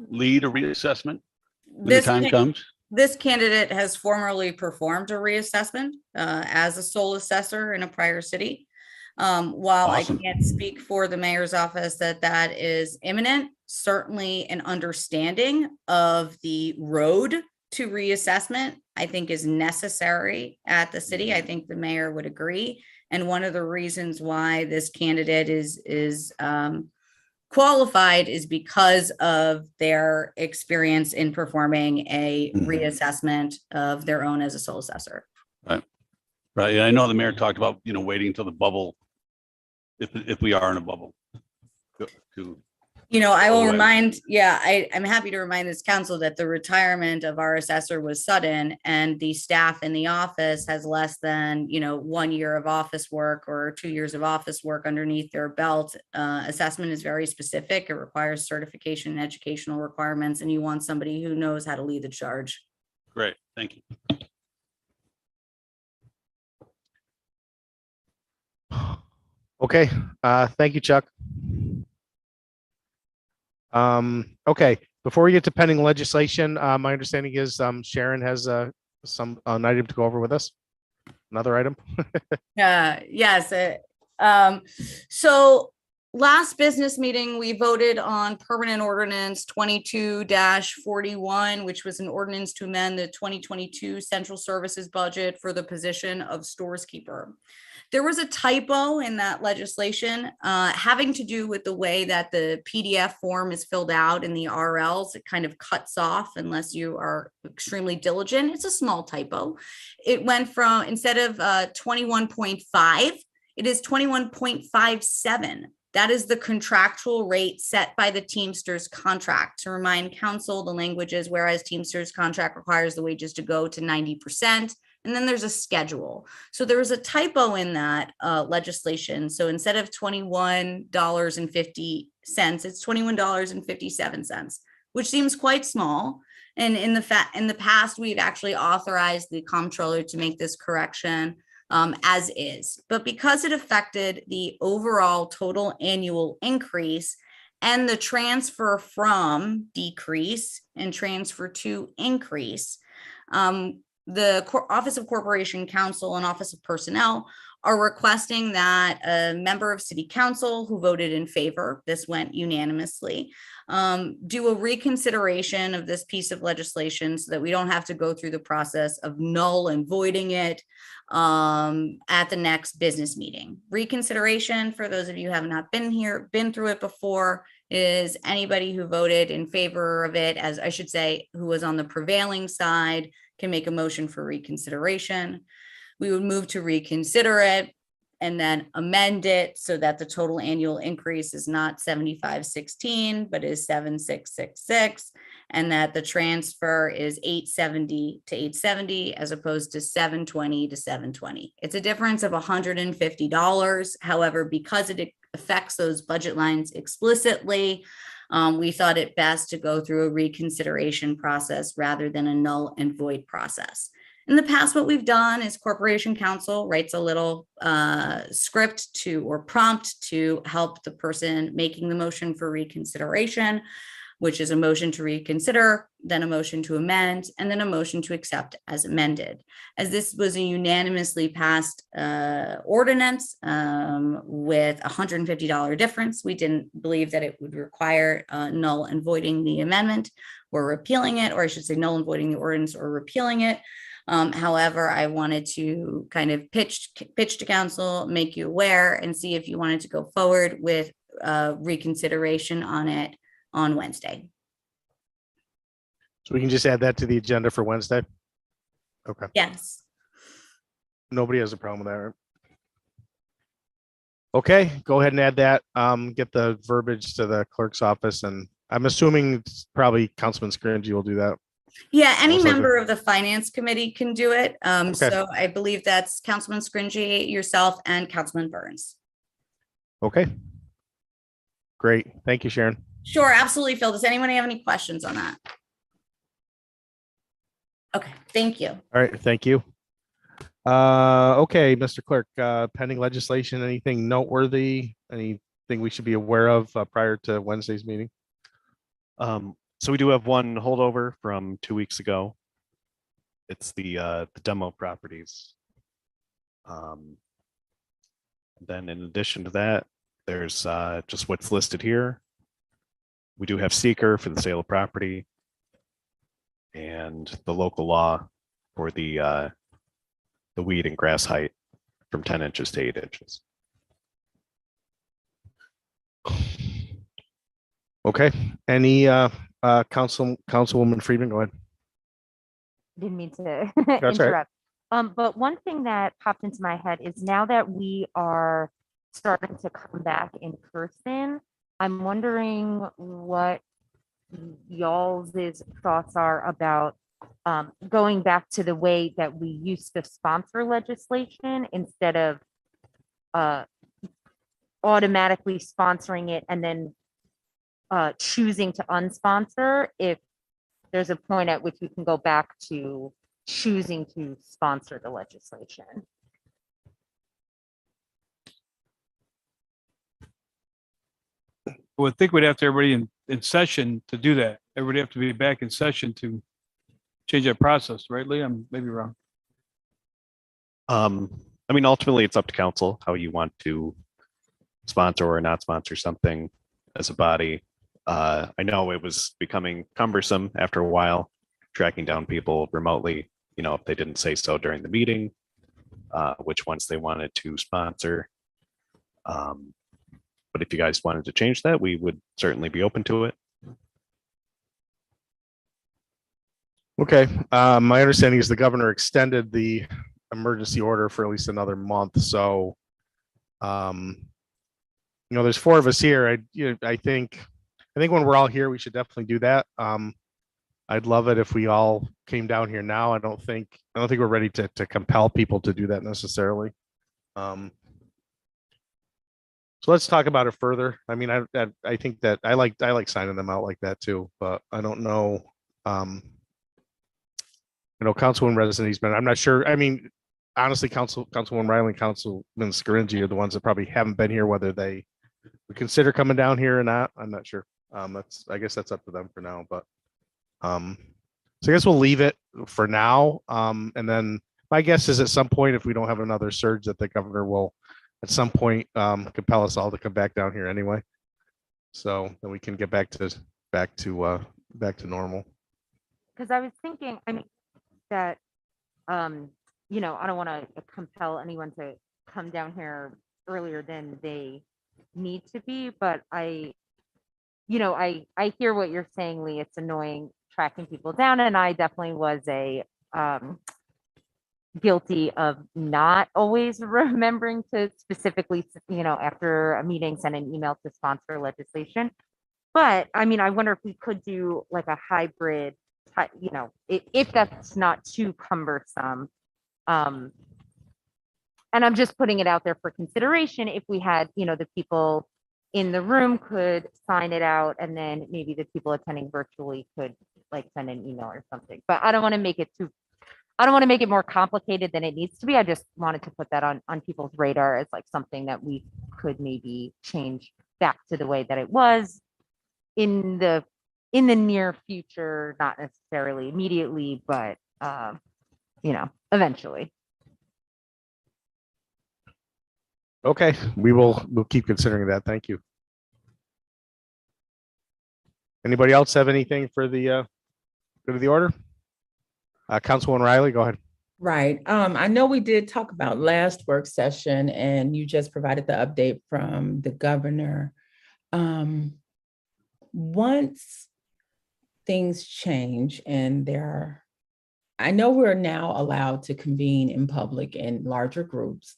lead a reassessment when the This time can- comes? This candidate has formerly performed a reassessment as a sole assessor in a prior city. While Awesome. I can't speak for the mayor's office that is imminent, certainly an understanding of the road to reassessment, I think, is necessary at the city. I think the mayor would agree. And one of the reasons why this candidate is qualified is because of their experience in performing a reassessment of their own as a sole assessor. Right. Right. Yeah, I know the mayor talked about, waiting until the bubble, if we are in a bubble. To I will away. remind, I'm happy to remind this council that the retirement of our assessor was sudden, and the staff in the office has less than, 1 year of office work or 2 years of office work underneath their belt. Assessment is very specific. It requires certification and educational requirements, and you want somebody who knows how to lead the charge. Great. Thank you. Okay, thank you, Chuck. Okay, before we get to pending legislation, my understanding is Sharon has an item to go over with us. Another item. Yes. So last business meeting, we voted on permanent ordinance 22-41, which was an ordinance to amend the 2022 central services budget for the position of stores keeper. There was a typo in that legislation having to do with the way that the PDF form is filled out in the RLs. It kind of cuts off unless you are extremely diligent. It's a small typo. It went from, instead of 21.5, it is 21.57. That is the contractual rate set by the Teamsters contract. To remind council, the language is, whereas Teamsters contract requires the wages to go to 90%. And then there's a schedule. So there was a typo in that legislation. So instead of $21.50, it's $21.57, which seems quite small. And in the past, we've actually authorized the comptroller to make this correction as is. But because it affected the overall total annual increase and the transfer from decrease and transfer to increase, the Office of Corporation Counsel and Office of Personnel are requesting that a member of City Council who voted in favor, this went unanimously, do a reconsideration of this piece of legislation so that we don't have to go through the process of null and voiding it at the next business meeting. Reconsideration, for those of you who have not been through it before, is anybody who voted in favor of it, as I should say, who was on the prevailing side, can make a motion for reconsideration. We would move to reconsider it and then amend it so that the total annual increase is not 7516, but is 7666, and that the transfer is 870 to 870 as opposed to 720 to 720. It's a difference of $150. However, because it affects those budget lines explicitly, we thought it best to go through a reconsideration process rather than a null and void process. In the past, what we've done is Corporation Counsel writes a little script or prompt to help the person making the motion for reconsideration, which is a motion to reconsider, then a motion to amend, and then a motion to accept as amended. As this was a unanimously passed ordinance with $150 difference, we didn't believe that it would require null and voiding the amendment or repealing it, or I should say null and voiding the ordinance or repealing it. However, I wanted to kind of pitch to council, make you aware, and see if you wanted to go forward with reconsideration on it on Wednesday. So we can just add that to the agenda for Wednesday? Okay. Yes. Nobody has a problem with that, right? Okay, go ahead and add that. Get the verbiage to the clerk's office, and I'm assuming it's probably Councilman Scringy will do that. Yeah, any Most likely. member of the finance committee can do it. Okay. So I believe that's Councilman Scringy, yourself, and Councilman Burns. Okay. Great. Thank you, Sharon. Sure, absolutely, Phil. Does anyone have any questions on that? Okay, Thank you. All right, thank you. Okay, Mr. Clerk, pending legislation, anything noteworthy, anything we should be aware of prior to Wednesday's meeting? So we do have one holdover from 2 weeks ago. It's the demo properties. Then in addition to that, there's just what's listed here. We do have seeker for the sale of property and the local law for the weed and grass height from 10 inches to 8 inches. Okay, any Councilwoman Friedman, go ahead. Didn't mean to That's all right. interrupt. But one thing that popped into my head is now that we are starting to come back in person, I'm wondering what y'all's thoughts are about going back to the way that we used to sponsor legislation instead of automatically sponsoring it and then choosing to unsponsor, if there's a point at which we can go back to choosing to sponsor the legislation. Well, I think we'd have to everybody in session to do that. Everybody have to be back in session to change that process, right, Lee? I'm maybe wrong. I mean, ultimately, it's up to council how you want to sponsor or not sponsor something as a body. I know it was becoming cumbersome after a while, tracking down people remotely, you know, if they didn't say so during the meeting, which ones they wanted to sponsor. But if you guys wanted to change that, we would certainly be open to it. Okay, my understanding is the governor extended the emergency order for at least another month, so you know, there's 4 of us here. I think when we're all here, we should definitely do that. I'd love it if we all came down here now. I don't think we're ready to compel people to do that necessarily. So let's talk about it further. I mean, I think that I like signing them out like that too, but I don't know. You know, Councilwoman Resident Eastman, I'm not sure. I mean, honestly, Councilwoman Riley and Councilman Scaringi are the ones that probably haven't been here, whether they would consider coming down here or not. I'm not sure. I guess that's up to them for now, but so I guess we'll leave it for now. And then my guess is at some point, if we don't have another surge, that the governor will at some point compel us all to come back down here anyway. So then we can get back to normal. Because I was thinking, I mean, that, you know, I don't want to compel anyone to come down here earlier than they need to be, but I hear what you're saying, Lee. It's annoying tracking people down, and I definitely was guilty of not always remembering to specifically, you know, after a meeting, send an email to sponsor legislation. But I mean, I wonder if we could do like a hybrid, you know, if that's not too cumbersome. And I'm just putting it out there for consideration. If we had, you know, the people in the room could sign it out, and then maybe the people attending virtually could like send an email or something. But I don't want to make it more complicated than it needs to be. I just wanted to put that on people's radar as like something that we could maybe change back to the way that it was in the near future, not necessarily immediately, but you know, eventually. Okay, we'll keep considering that. Thank you. Anybody else have anything for the go to the order? Councilwoman Riley, go ahead. Right. I know we did talk about last work session, and you just provided the update from the governor. Once things change and I know we're now allowed to convene in public in larger groups,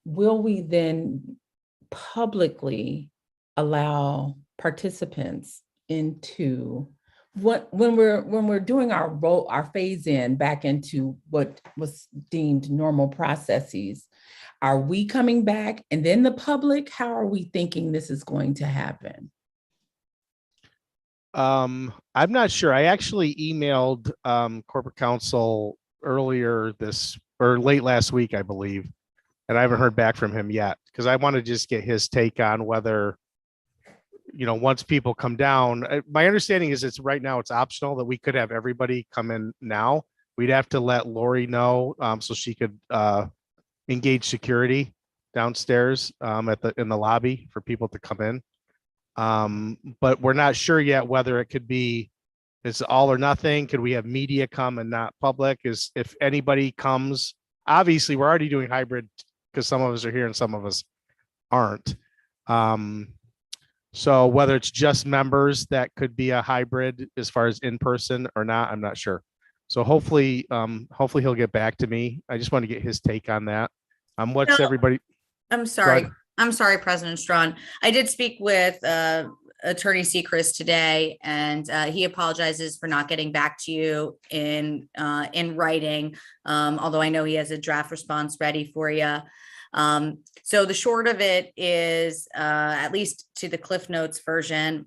will we then publicly allow participants into when we're doing our phase in back into what was deemed normal processes? Are we coming back and then the public? How are we thinking this is going to happen? I'm not sure. I actually emailed corporate counsel earlier this or late last week, I believe. And I haven't heard back from him yet because I want to just get his take on whether, once people come down, my understanding is it's right now it's optional that we could have everybody come in now. We'd have to let Lori know so she could engage security downstairs in the lobby for people to come in. But we're not sure yet whether it could be it's all or nothing. Could we have media come and not public? Is if anybody comes, obviously we're already doing hybrid because some of us are here and some of us aren't. So whether it's just members that could be a hybrid as far as in person or not, I'm not sure. So hopefully he'll get back to me. I just want to get his take on that. What's No. everybody? I'm Go sorry. ahead. I'm sorry, President Strawn. I did speak with Attorney Sechrist today, and he apologizes for not getting back to you in writing, although I know he has a draft response ready for you. So the short of it is, at least to the Cliff Notes version,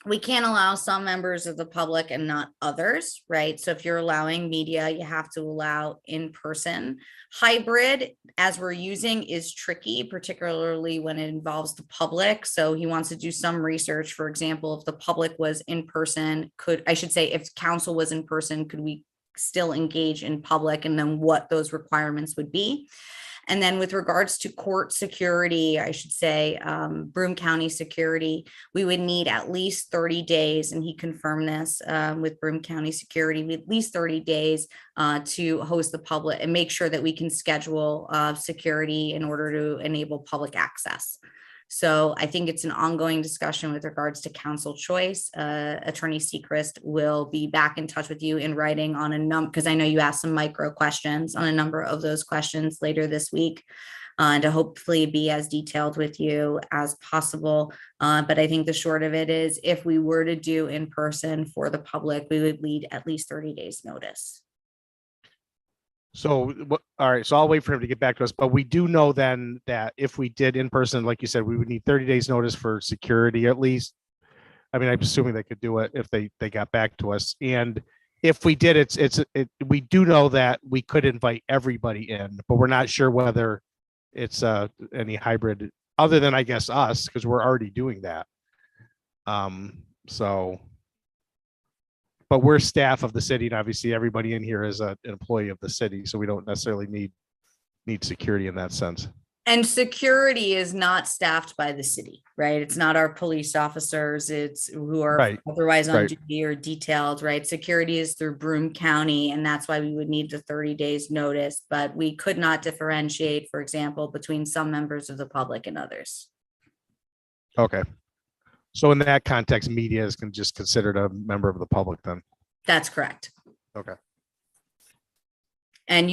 we can't allow some members of the public and not others, right? So if you're allowing media, you have to allow in-person. Hybrid, as we're using, is tricky, particularly when it involves the public. So he wants to do some research. For example, if the public was in person, if council was in person, could we still engage in public, and then what those requirements would be? And then with regards to court security, I should say, Broome County security, we would need at least 30 days, and he confirmed this with Broome County security, at least 30 days to host the public and make sure that we can schedule security in order to enable public access. So I think it's an ongoing discussion with regards to council choice. Attorney Sechrist will be back in touch with you in writing on a number, because I know you asked some micro questions on a number of those questions later this week, to hopefully be as detailed with you as possible. But I think the short of it is, if we were to do in person for the public, we would need at least 30 days notice. So, all right, so I'll wait for him to get back to us, but we do know then that if we did in person, like you said, we would need 30 days notice for security at least. I mean, I'm assuming they could do it if they got back to us. And if we did, we do know that we could invite everybody in, but we're not sure whether it's any hybrid other than, I guess, us, because we're already doing that. But we're staff of the city, and obviously everybody in here is an employee of the city, so we don't necessarily need security in that sense. And security is not staffed by the city, right? It's not our police officers, it's who are Right. otherwise on Right. duty or detailed, right? Security is through Broome County, and that's why we would need the 30 days notice, but we could not differentiate, for example, between some members of the public and others. Okay. So in that context, media is just considered a member of the public then. That's correct. Okay. And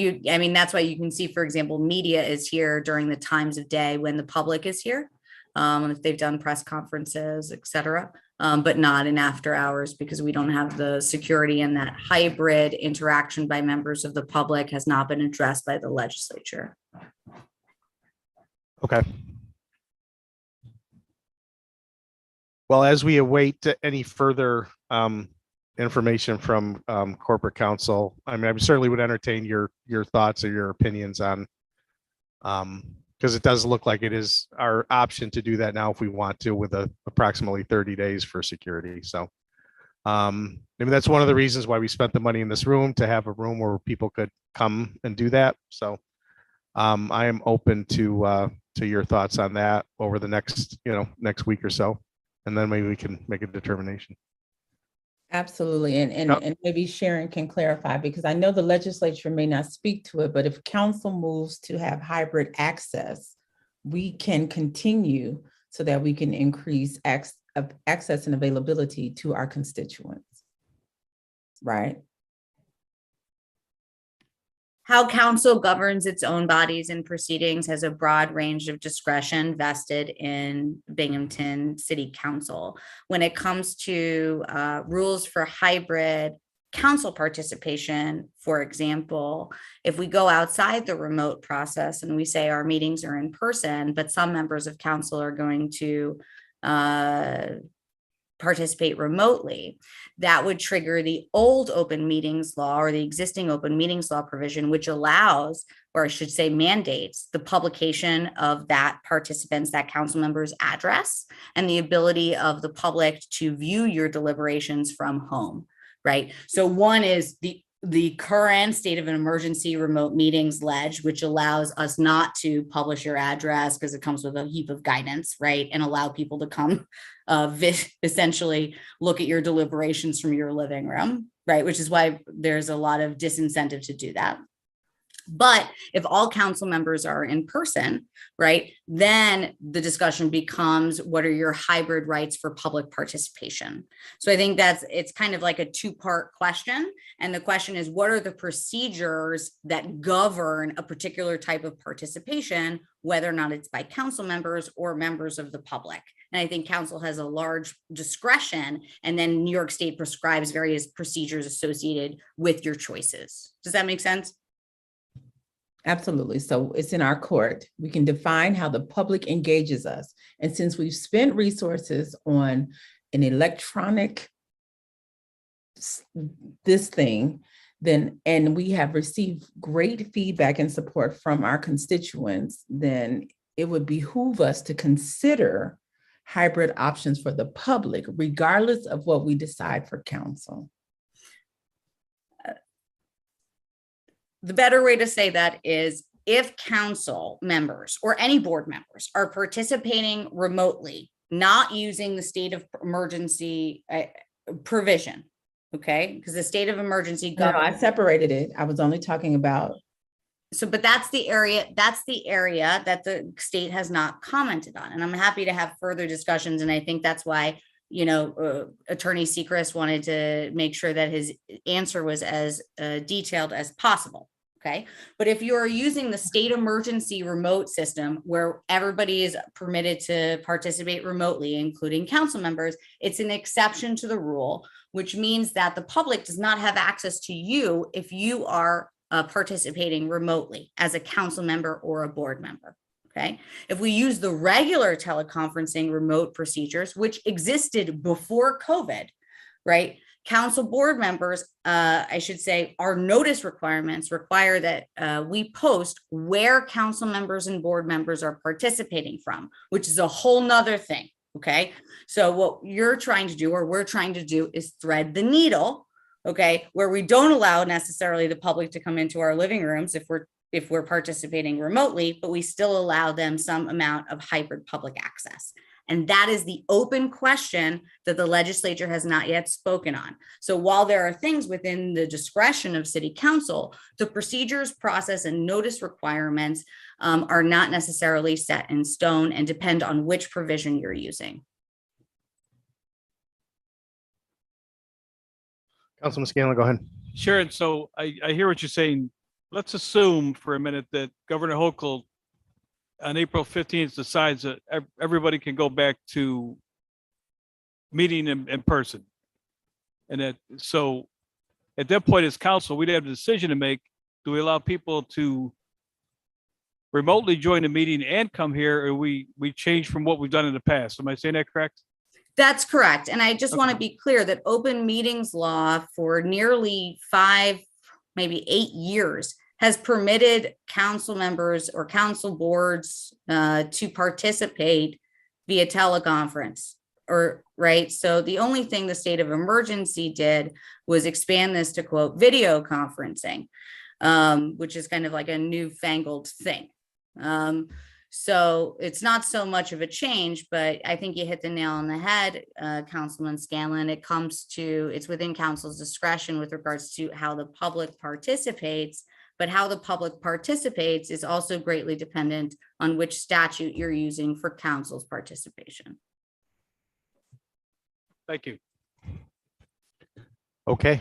that's why you can see, for example, media is here during the times of day when the public is here. If they've done press conferences, et cetera, but not in after hours, because we don't have the security, and that hybrid interaction by members of the public has not been addressed by the legislature. Okay. Well, as we await any further information from corporate counsel, I mean, I certainly would entertain your thoughts or your opinions on, because it does look like it is our option to do that now if we want to, with approximately 30 days for security. So I mean, that's one of the reasons why we spent the money in this room, to have a room where people could come and do that. So I am open to your thoughts on that over the next week or so. And then maybe we can make a determination. Absolutely. And maybe Sharon can clarify, because I know the legislature may not speak to it, but if council moves to have hybrid access, we can continue so that we can increase access and availability to our constituents. Right? How council governs its own bodies and proceedings has a broad range of discretion vested in Binghamton City Council. When it comes to rules for hybrid council participation, for example, if we go outside the remote process and we say our meetings are in person, but some members of council are going to participate remotely, that would trigger the old open meetings law or the existing open meetings law provision, which allows, or I should say mandates, the publication of that participants, that council member's address, and the ability of the public to view your deliberations from home, right? So one is the current state of an emergency remote meetings ledge, which allows us not to publish your address because it comes with a heap of guidance, right? And allow people to come essentially look at your deliberations from your living room, right? Which is why there's a lot of disincentive to do that. But if all council members are in person, right, then the discussion becomes, what are your hybrid rights for public participation? So I think it's kind of like a two-part question. And the question is, what are the procedures that govern a particular type of participation, whether or not it's by council members or members of the public? And I think council has a large discretion, and then New York State prescribes various procedures associated with your choices. Does that make sense? Absolutely. So it's in our court. We can define how the public engages us. And since we've spent resources on an electronic this thing, then, and we have received great feedback and support from our constituents, then it would behoove us to consider hybrid options for the public, regardless of what we decide for council. The better way to say that is, if council members or any board members are participating remotely, not using the state of emergency provision, okay? Because the state of emergency. No, I separated it. I was only talking about. So, but that's the area that the state has not commented on. And I'm happy to have further discussions. And I think that's why, you know, Attorney Sechrest wanted to make sure that his answer was as detailed as possible. Okay. But if you're using the state emergency remote system where everybody is permitted to participate remotely, including council members, it's an exception to the rule, which means that the public does not have access to you if you are participating remotely as a council member or a board member. Okay. If we use the regular teleconferencing remote procedures, which existed before COVID, right? Council board members, I should say, our notice requirements require that we post where council members and board members are participating from, which is a whole nother thing. Okay. So what you're trying to do, or we're trying to do, is thread the needle. Okay. Where we don't allow necessarily the public to come into our living rooms if we're participating remotely, but we still allow them some amount of hybrid public access. And that is the open question that the legislature has not yet spoken on. So while there are things within the discretion of city council, the procedures, process, and notice requirements are not necessarily set in stone and depend on which provision you're using. Councilman Scanlon, go ahead. Sharon, so I hear what you're saying. Let's assume for a minute that Governor Hochul on April 15th decides that everybody can go back to meeting in person. And so at that point as council, we'd have a decision to make. Do we allow people to remotely join the meeting and come here, or we change from what we've done in the past? Am I saying that correct? That's correct. And I just want to be clear that open meetings law for nearly 5, maybe 8 years has permitted council members or council boards to participate via teleconference, or right. So the only thing the state of emergency did was expand this to quote video conferencing, which is kind of like a newfangled thing. So it's not so much of a change, but I think you hit the nail on the head, Councilman Scanlon. It's within council's discretion with regards to how the public participates. But how the public participates is also greatly dependent on which statute you're using for council's participation. Thank you. Okay,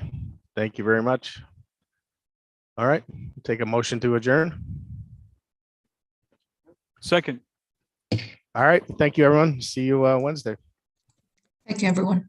thank you very much. All right, take a motion to adjourn. Second. All right, thank you, everyone. See you Wednesday. Thank you, everyone.